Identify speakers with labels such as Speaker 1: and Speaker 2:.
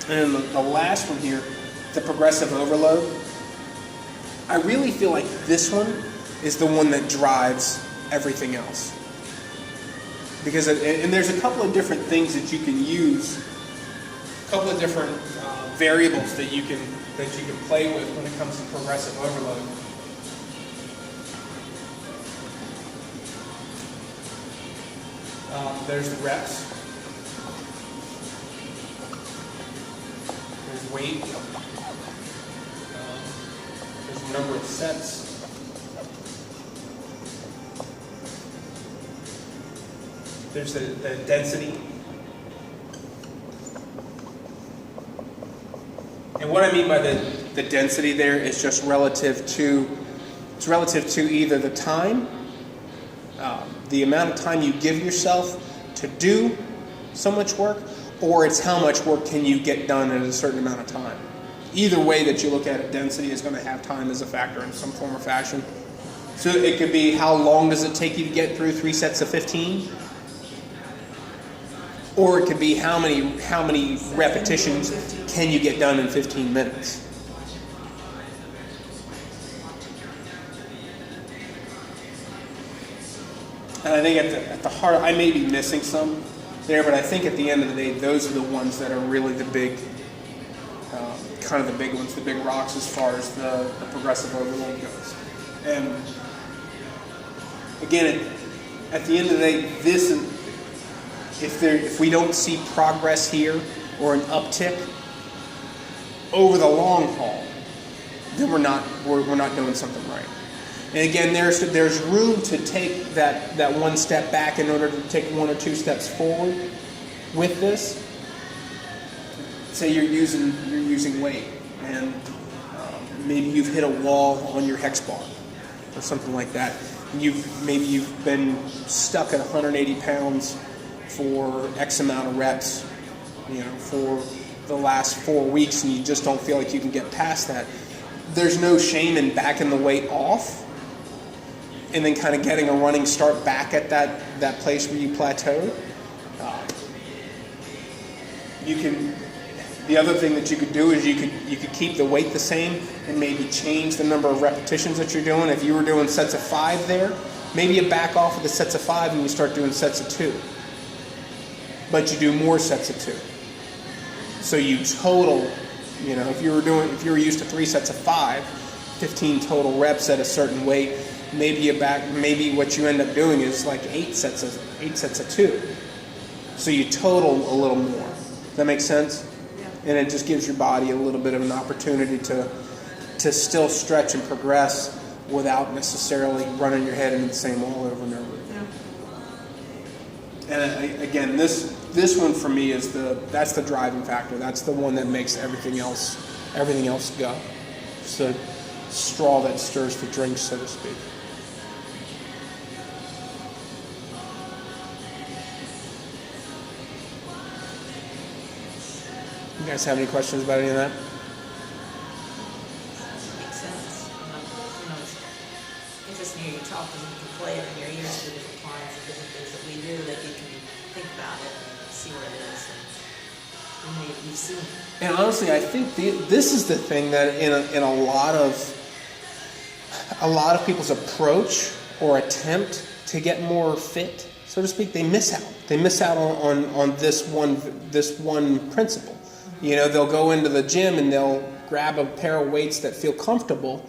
Speaker 1: And then the last one here, the progressive overload. I really feel like this one is the one that drives everything else. Because, and there's a couple of different things that you can use, a couple of different variables that you can play with when it comes to progressive overload. There's the reps. There's weight. There's the number of sets. There's the density. And what I mean by the density there is just relative to either the time, the amount of time you give yourself to do so much work, or it's how much work can you get done in a certain amount of time. Either way that you look at it, density is going to have time as a factor in some form or fashion. So it could be how long does it take you to get through 3 sets of 15? Or it could be how many repetitions can you get done in 15 minutes. And I think at the heart, I may be missing some there, but I think at the end of the day, those are the ones that are really the big, kind of the big ones, the big rocks as far as the progressive overload goes. And again, at the end of the day, if we don't see progress here or an uptick over the long haul, then we're not doing something right. And again, there's room to take that one step back in order to take 1 or 2 steps forward with this. Say you're using weight, and maybe you've hit a wall on your hex bar or something like that. Maybe you've been stuck at 180 pounds for X amount of reps, for the last 4 weeks, and you just don't feel like you can get past that. There's no shame in backing the weight off and then kind of getting a running start back at that place where you plateaued. The other thing that you could do is you could keep the weight the same and maybe change the number of repetitions that you're doing. If you were doing sets of 5 there, maybe you back off of the sets of 5 and you start doing sets of 2. But you do more sets of 2. So you total, if you were used to 3 sets of 5, 15 total reps at a certain weight, maybe what you end up doing is like 8 sets of 2. So you total a little more. Does that make sense? Yeah. And it just gives your body a little bit of an opportunity to still stretch and progress without necessarily running your head into the same wall over and over. Yeah. And again, this one for me is that's the driving factor. That's the one that makes everything else go. It's the straw that stirs the drink, so to speak. You guys have any questions about any of that?
Speaker 2: Makes sense. It's interesting to hear you talk because you can play it in your ears to different clients and different things that we do that you can think about it and see where it is. And you've seen it.
Speaker 1: And honestly, I think this is the thing that in a lot of people's approach or attempt to get more fit, so to speak, they miss out. They miss out on this one principle. They'll go into the gym and they'll grab a pair of weights that feel comfortable,